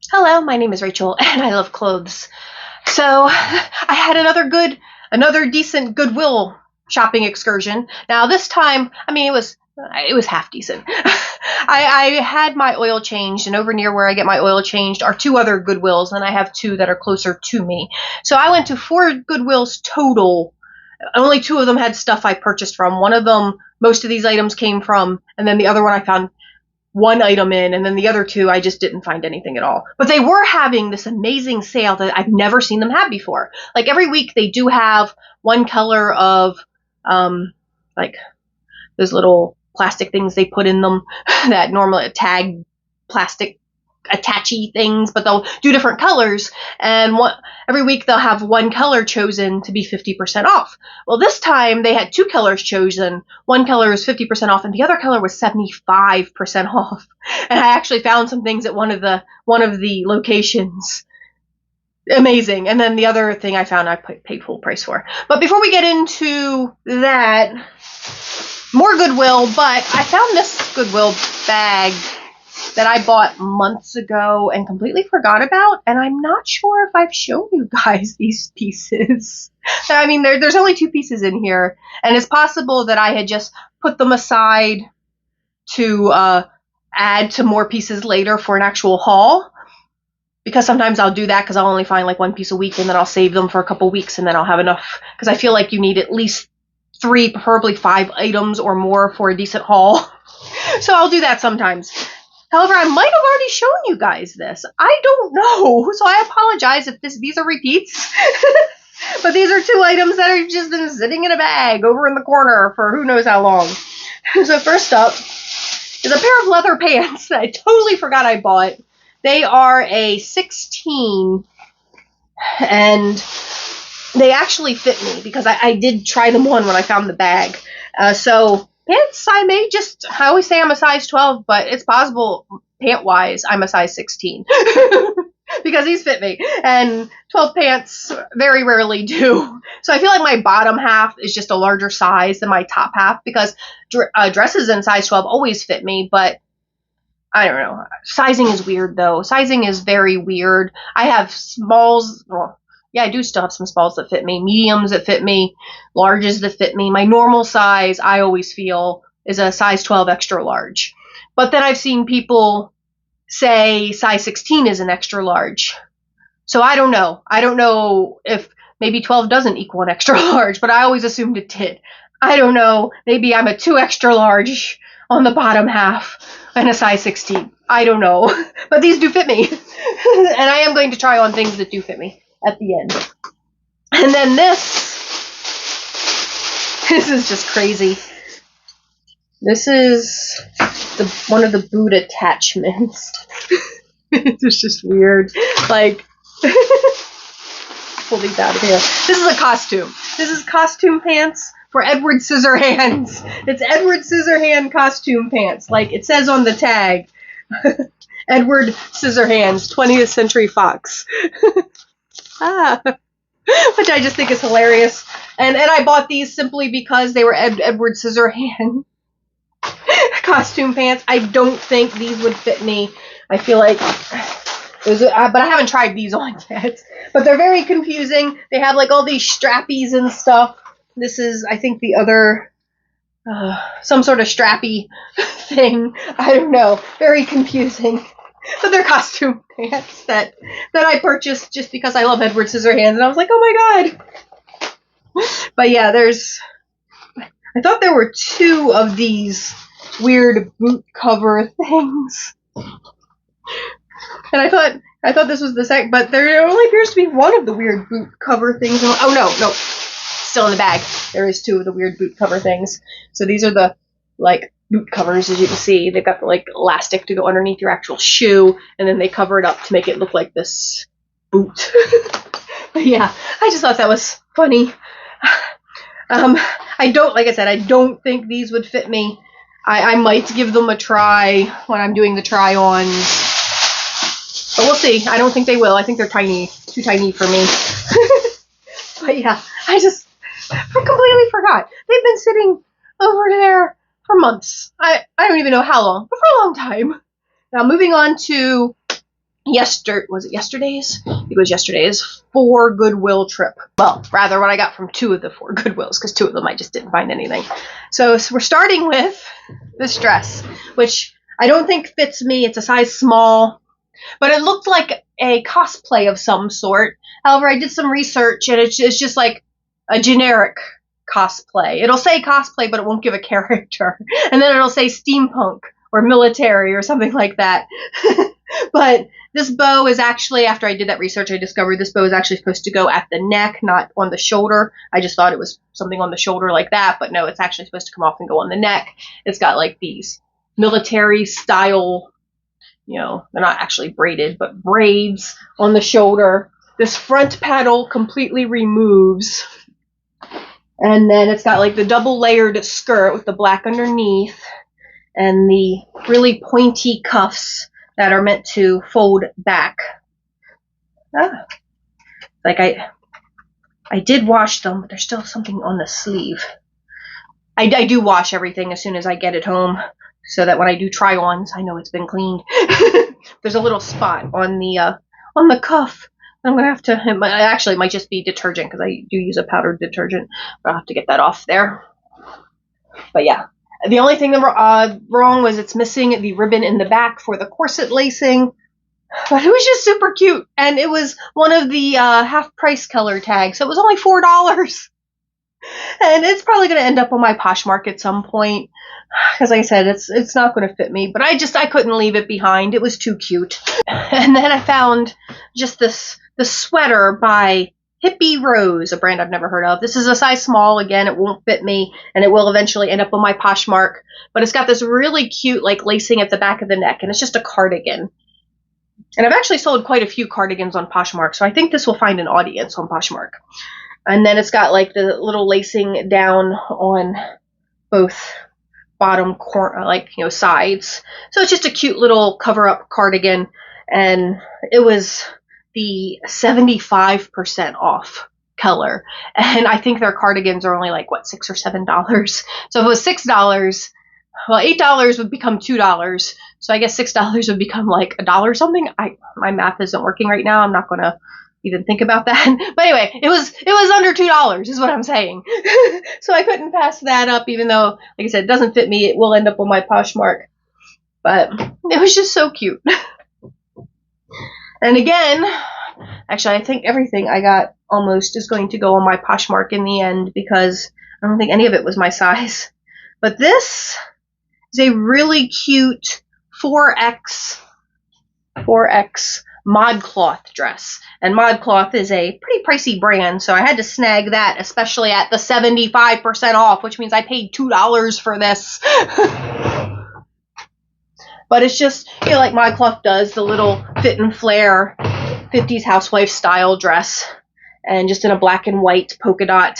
Hello, my name is Rachel, and I love clothes. So I had another decent Goodwill shopping excursion. Now this time, I mean, it was half decent. I had my oil changed, and over near where I get my oil changed are two other Goodwills, and I have two that are closer to me. So I went to four Goodwills total. Only two of them had stuff I purchased from. One of them, most of these items came from, and then the other one I found one item in, and then the other two I just didn't find anything at all. But they were having this amazing sale that I've never seen them have before. Like every week they do have one color of like those little plastic things they put in them that normally tag plastic attachy things, but they'll do different colors, and every week they'll have one color chosen to be 50% off. Well, this time they had two colors chosen. One color was 50% off and the other color was 75% off. And I actually found some things at one of the locations. Amazing. And then the other thing I found I paid full price for. But before we get into that, more Goodwill, but I found this Goodwill bag that I bought months ago and completely forgot about, and I'm not sure if I've shown you guys these pieces. I mean, there's only two pieces in here, and it's possible that I had just put them aside to add to more pieces later for an actual haul, because sometimes I'll do that because I'll only find like one piece a week, and then I'll save them for a couple weeks, and then I'll have enough, because I feel like you need at least 3, preferably 5 items or more for a decent haul. So I'll do that sometimes. However, I might have already shown you guys this. I don't know, so I apologize if these are repeats. But these are two items that have just been sitting in a bag over in the corner for who knows how long. So first up is a pair of leather pants that I totally forgot I bought. They are a 16, and they actually fit me because I did try them on when I found the bag. So pants, I always say I'm a size 12, but it's possible pant-wise I'm a size 16 because these fit me, and 12 pants very rarely do. So I feel like my bottom half is just a larger size than my top half, because dresses in size 12 always fit me, but I don't know. Sizing is weird, though. Sizing is very weird. I have smalls. Well, yeah, I do still have some smalls that fit me, mediums that fit me, larges that fit me. My normal size, I always feel, is a size 12 extra large. But then I've seen people say size 16 is an extra large. So I don't know. I don't know if maybe 12 doesn't equal an extra large, but I always assumed it did. I don't know. Maybe I'm a 2 extra large on the bottom half and a size 16. I don't know. But these do fit me. And I am going to try on things that do fit me at the end. And then this is just crazy. This is one of the boot attachments. It's just weird. Like, pull these out of here. This is a costume. This is costume pants for Edward Scissorhands. It's Edward Scissorhand costume pants. Like it says on the tag. Edward Scissorhands, 20th Century Fox. Which I just think is hilarious. And I bought these simply because they were Edward Scissorhand costume pants. I don't think these would fit me. I feel like but I haven't tried these on yet. But they're very confusing. They have like all these strappies and stuff. This is, I think, the other some sort of strappy thing. I don't know. Very confusing. But they're costume pants that I purchased just because I love Edward Scissorhands, and I was like, oh my god. But yeah, I thought there were 2 of these weird boot cover things. And I thought this was the second, but there only appears to be one of the weird boot cover things. Oh no, still in the bag. There is 2 of the weird boot cover things. So these are the like boot covers, as you can see. They've got the like elastic to go underneath your actual shoe, and then they cover it up to make it look like this boot. But yeah, I just thought that was funny. Like I said, I don't think these would fit me. I might give them a try when I'm doing the try-ons. But we'll see. I don't think they will. I think they're too tiny for me. But yeah, I completely forgot. They've been sitting over there for months. I don't even know how long, but for a long time. Now moving on to was it yesterday's? It was yesterday's 4 Goodwill trip. Well, rather what I got from 2 of the 4 Goodwills, because 2 of them I just didn't find anything. So we're starting with this dress, which I don't think fits me. It's a size small, but it looked like a cosplay of some sort. However, I did some research, and it's just like a generic cosplay. It'll say cosplay, but it won't give a character. And then it'll say steampunk or military or something like that. But this bow is actually, after I did that research, I discovered this bow is actually supposed to go at the neck, not on the shoulder. I just thought it was something on the shoulder like that, but no, it's actually supposed to come off and go on the neck. It's got like these military style, you know, they're not actually braided, but braids on the shoulder. This front panel completely removes. And then it's got like the double layered skirt with the black underneath and the really pointy cuffs that are meant to fold back. Like I did wash them, but there's still something on the sleeve. I do wash everything as soon as I get it home, so that when I do try-ons, I know it's been cleaned. There's a little spot on the cuff. I'm gonna have to. Actually, it might just be detergent because I do use a powdered detergent. But I'll have to get that off there. But yeah. The only thing that wrong was it's missing the ribbon in the back for the corset lacing. But it was just super cute. And it was one of the half-price color tags. So it was only $4. And it's probably going to end up on my Poshmark at some point. Because like I said, it's not going to fit me. But I couldn't leave it behind. It was too cute. And then I found just the sweater by Hippie Rose, a brand I've never heard of. This is a size small. Again, it won't fit me, and it will eventually end up on my Poshmark. But it's got this really cute, like, lacing at the back of the neck, and it's just a cardigan. And I've actually sold quite a few cardigans on Poshmark, so I think this will find an audience on Poshmark. And then it's got, like, the little lacing down on both bottom corner, like, you know, sides. So it's just a cute little cover-up cardigan, and it was the 75% off color, and I think their cardigans are only like what, $6 or $7. So if it was $6, well, $8 would become $2. So I guess $6 would become like $1 something. My math isn't working right now. I'm not gonna even think about that. But anyway, it was under $2 is what I'm saying. So I couldn't pass that up, even though, like I said, it doesn't fit me. It will end up on my Poshmark, but it was just so cute. And again, actually, I think everything I got almost is going to go on my Poshmark in the end, because I don't think any of it was my size. But this is a really cute 4X ModCloth dress. And ModCloth is a pretty pricey brand, so I had to snag that, especially at the 75% off, which means I paid $2 for this. But it's just, you know, like ModCloth does, the little fit and flare 50s housewife style dress. And just in a black and white polka dot.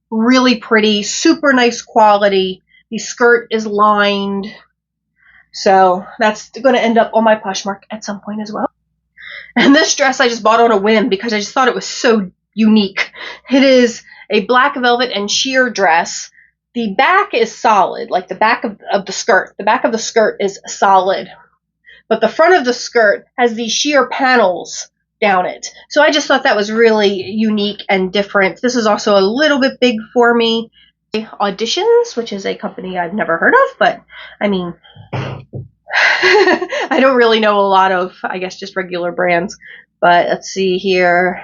Really pretty, super nice quality. The skirt is lined. So that's going to end up on my Poshmark at some point as well. And this dress I just bought on a whim because I just thought it was so unique. It is a black velvet and sheer dress. The back is solid, like the back of the skirt. The back of the skirt is solid. But the front of the skirt has these sheer panels down it. So I just thought that was really unique and different. This is also a little bit big for me. Auditions, which is a company I've never heard of, but I mean, I don't really know a lot of, I guess, just regular brands. But let's see here.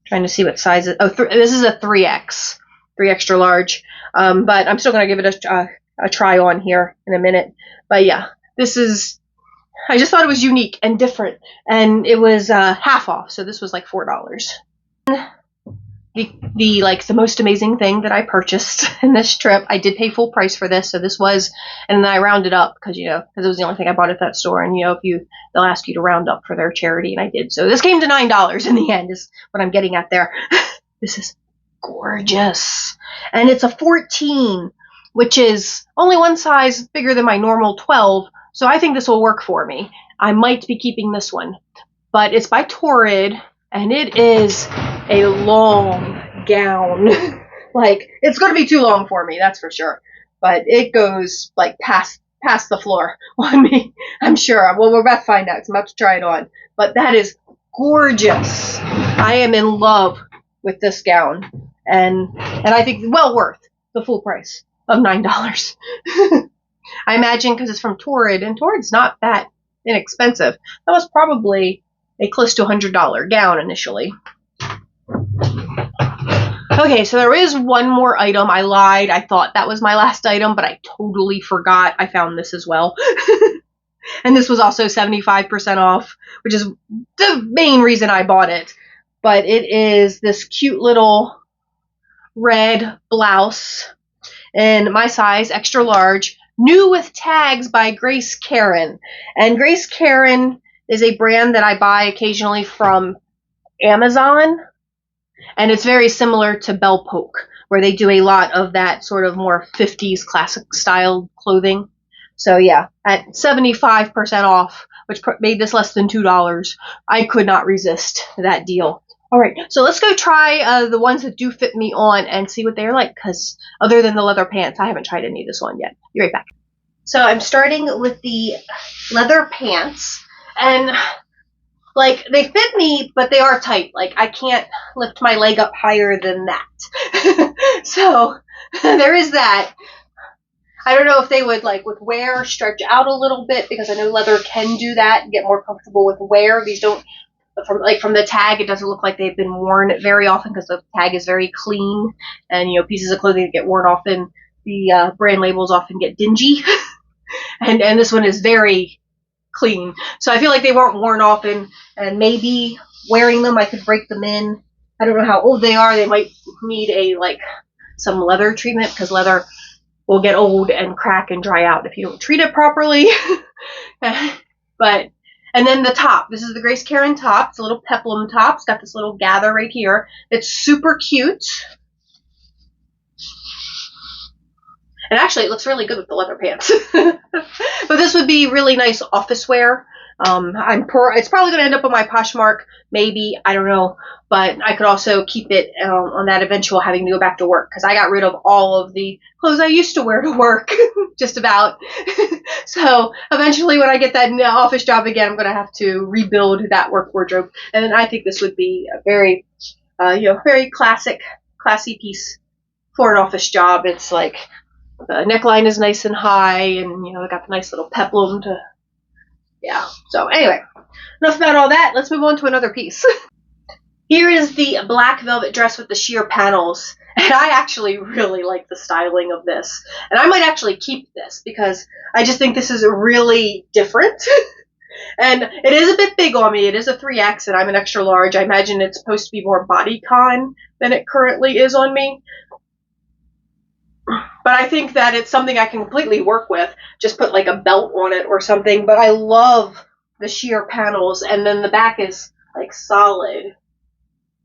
Trying to see what size it. Oh, this is a 3X, 3 extra large. But I'm still going to give it a try on here in a minute. But yeah, this is, I just thought it was unique and different. And it was half off, so this was like $4. The most amazing thing that I purchased in this trip, I did pay full price for this, so this was, and then I rounded up because it was the only thing I bought at that store, and they'll ask you to round up for their charity, and I did. So this came to $9 in the end, is what I'm getting at there. This is gorgeous, and it's a 14, which is only one size bigger than my normal 12. So I think this will work for me. I might be keeping this one, but it's by Torrid, and it is a long gown. Like, it's going to be too long for me, that's for sure. But it goes like past pass the floor on me, I'm sure. Well, we're about to find out, 'cause I'm about to try it on. But that is gorgeous. I am in love with this gown. And I think well worth the full price of $9. I imagine because it's from Torrid, and Torrid's not that inexpensive. That was probably a close to $100 gown initially. Okay, so there is one more item. I lied. I thought that was my last item, but I totally forgot. I found this as well. And this was also 75% off, which is the main reason I bought it. But it is this cute little red blouse in my size, extra large, new with tags by Grace Karen. And Grace Karen is a brand that I buy occasionally from Amazon. And it's very similar to Belle Polk, where they do a lot of that sort of more 50s classic style clothing. So yeah, at 75% off, which made this less than $2, I could not resist that deal. All right, so let's go try the ones that do fit me on and see what they're like, because other than the leather pants, I haven't tried any of this on yet. Be right back. So I'm starting with the leather pants, and like, they fit me, but they are tight. Like, I can't lift my leg up higher than that. So, there is that. I don't know if they would, like, with wear, stretch out a little bit, because I know leather can do that and get more comfortable with wear. These don't, from the tag, it doesn't look like they've been worn very often, because the tag is very clean. And, you know, pieces of clothing that get worn often, the brand labels often get dingy. and this one is very clean. So I feel like they weren't worn often, and maybe wearing them I could break them in. I don't know how old they are. They might need some leather treatment, because leather will get old and crack and dry out if you don't treat it properly. And then the top. This is the Grace Karen top. It's a little peplum top. It's got this little gather right here. It's super cute. And actually, it looks really good with the leather pants. But this would be really nice office wear. It's probably going to end up on my Poshmark, maybe, I don't know. But I could also keep it on that eventual having to go back to work, because I got rid of all of the clothes I used to wear to work, just about. So eventually, when I get that office job again, I'm going to have to rebuild that work wardrobe. And I think this would be a very, very classy piece for an office job. It's like, the neckline is nice and high, and, I got the nice little peplum to, yeah. So anyway, enough about all that. Let's move on to another piece. Here is the black velvet dress with the sheer panels, and I actually really like the styling of this. And I might actually keep this, because I just think this is really different. And it is a bit big on me. It is a 3X, and I'm an extra large. I imagine it's supposed to be more bodycon than it currently is on me. But I think that it's something I can completely work with. Just put like a belt on it or something. But I love the sheer panels. And then the back is like solid.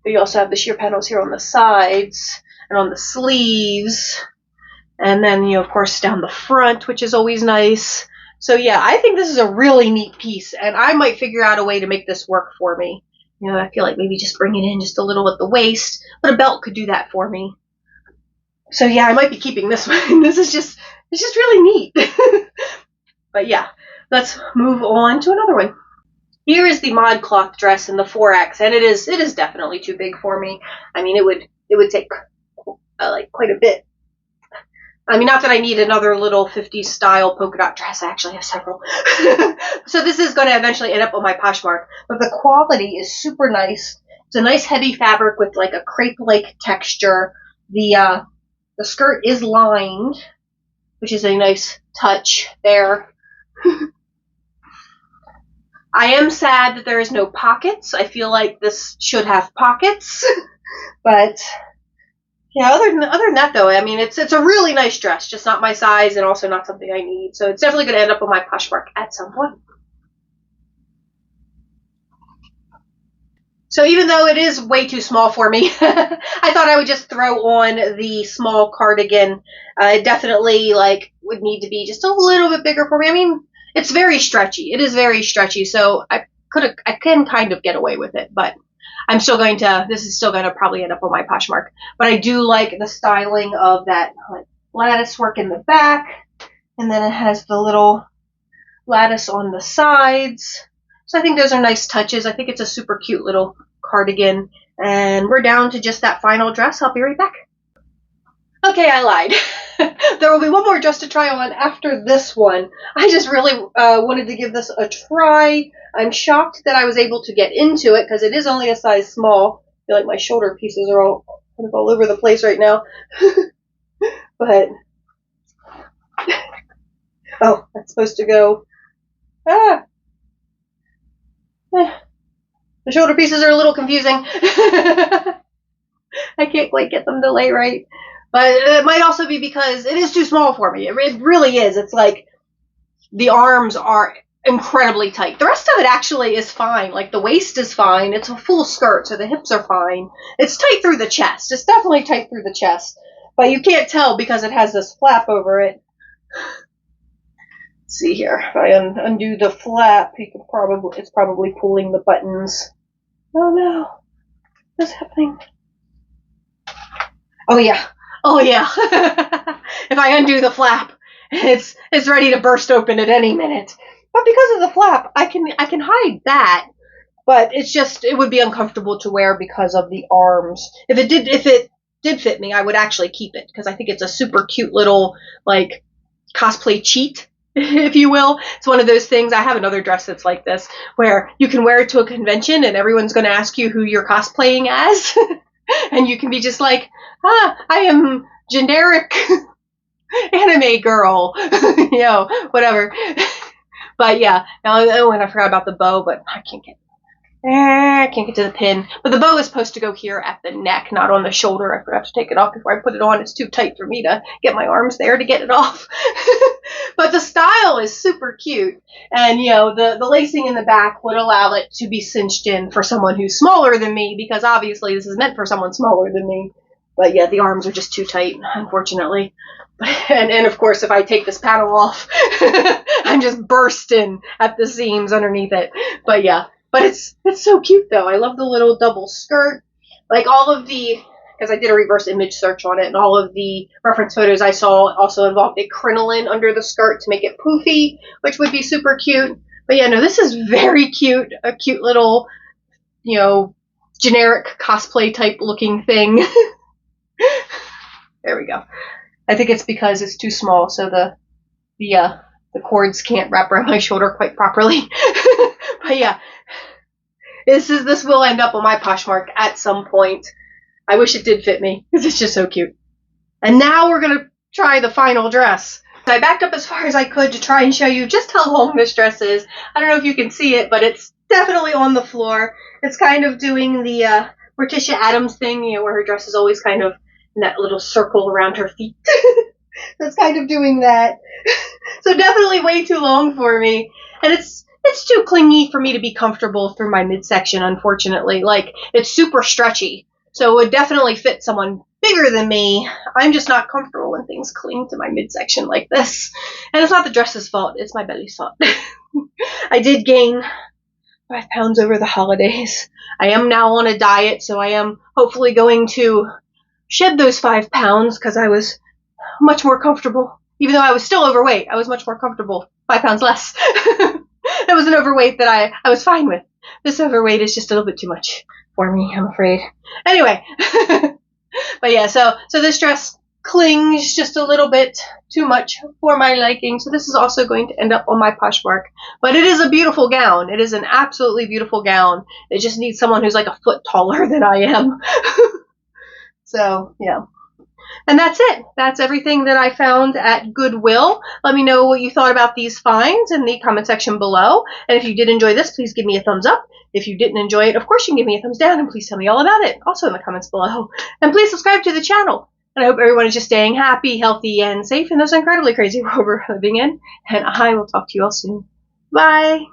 But you also have the sheer panels here on the sides and on the sleeves. And then, of course, down the front, which is always nice. So yeah, I think this is a really neat piece. And I might figure out a way to make this work for me. I feel like maybe just bring it in just a little at the waist. But a belt could do that for me. So yeah, I might be keeping this one. It's just really neat. But yeah, let's move on to another one. Here is the ModCloth dress in the 4X, and it is definitely too big for me. I mean, it would take quite a bit. I mean, not that I need another little 50s style polka dot dress. I actually have several. So this is going to eventually end up on my Poshmark. But the quality is super nice. It's a nice heavy fabric with like a crepe-like texture. The skirt is lined, which is a nice touch there. I am sad that there is no pockets. I feel like this should have pockets. But yeah, other than that though, I mean, it's a really nice dress, just not my size and also not something I need. So it's definitely going to end up on my Poshmark at some point. So even though it is way too small for me, I thought I would just throw on the small cardigan. It definitely would need to be just a little bit bigger for me. I mean, it's very stretchy. It is very stretchy, so I can kind of get away with it, but this is still going to probably end up on my Poshmark. But I do like the styling of that lattice work in the back, And then it has the little lattice on the sides. So I think those are nice touches. I think it's a super cute little cardigan. And we're down to just that final dress. I'll be right back. Okay, I lied. There will be one more dress to try on after this one. I just really wanted to give this a try. I'm shocked that I was able to get into it because it is only a size small. I feel like my shoulder pieces are all kind of all over the place right now. But, oh, that's supposed to go. The shoulder pieces are a little confusing. I can't quite get them to lay right. But it might also be because it is too small for me. It really is. It's like the arms are incredibly tight. The rest of it actually is fine. Like the waist is fine. It's a full skirt, so the hips are fine. It's tight through the chest. It's definitely tight through the chest. But you can't tell because it has this flap over it. Let's see here. If I undo the flap, it's probably pulling the buttons. Oh no. What's happening? Oh yeah. Oh yeah. If I undo the flap, it's ready to burst open at any minute. But because of the flap, I can hide that. But it would be uncomfortable to wear because of the arms. If it did fit me, I would actually keep it because I think it's a super cute little like cosplay cheat, if you will. It's one of those things. I have another dress that's like this where you can wear it to a convention and everyone's going to ask you who you're cosplaying as. And you can be just like, I am generic anime girl, whatever. But yeah, and I forgot about the bow, but I can't get to the pin. But the bow is supposed to go here at the neck, not on the shoulder. I forgot to take it off before I put it on. It's too tight for me to get my arms there to get it off. But the style is super cute. And, the lacing in the back would allow it to be cinched in for someone who's smaller than me, because obviously this is meant for someone smaller than me. But yeah, the arms are just too tight, unfortunately. And of course, if I take this panel off, I'm just bursting at the seams underneath it. But yeah. But it's so cute, though. I love the little double skirt. Like because I did a reverse image search on it, and all of the reference photos I saw also involved a crinoline under the skirt to make it poofy, which would be super cute. But yeah, no, this is very cute. A cute little, generic cosplay type looking thing. There we go. I think it's because it's too small, so the cords can't wrap around my shoulder quite properly. But yeah, this will end up on my Poshmark at some point. I wish it did fit me because it's just so cute. And now we're going to try the final dress. I backed up as far as I could to try and show you just how long this dress is. I don't know if you can see it, but it's definitely on the floor. It's kind of doing the Morticia Addams thing, where her dress is always kind of in that little circle around her feet. That's kind of doing that. So definitely way too long for me. And it's too clingy for me to be comfortable through my midsection, unfortunately. Like, it's super stretchy. So it would definitely fit someone bigger than me. I'm just not comfortable when things cling to my midsection like this. And it's not the dress's fault. It's my belly's fault. I did gain 5 pounds over the holidays. I am now on a diet, so I am hopefully going to shed those 5 pounds because I was much more comfortable. Even though I was still overweight, I was much more comfortable. 5 pounds less. It was an overweight that I was fine with. This overweight is just a little bit too much for me, I'm afraid. Anyway. But yeah, so this dress clings just a little bit too much for my liking. So this is also going to end up on my Poshmark. But it is a beautiful gown. It is an absolutely beautiful gown. It just needs someone who's like a foot taller than I am. So, yeah. And that's it. That's everything that I found at Goodwill. Let me know what you thought about these finds in the comment section below. And if you did enjoy this, please give me a thumbs up. If you didn't enjoy it, of course you can give me a thumbs down, and please tell me all about it, also in the comments below. And please subscribe to the channel. And I hope everyone is just staying happy, healthy, and safe in this incredibly crazy world we're living in. And I will talk to you all soon. Bye!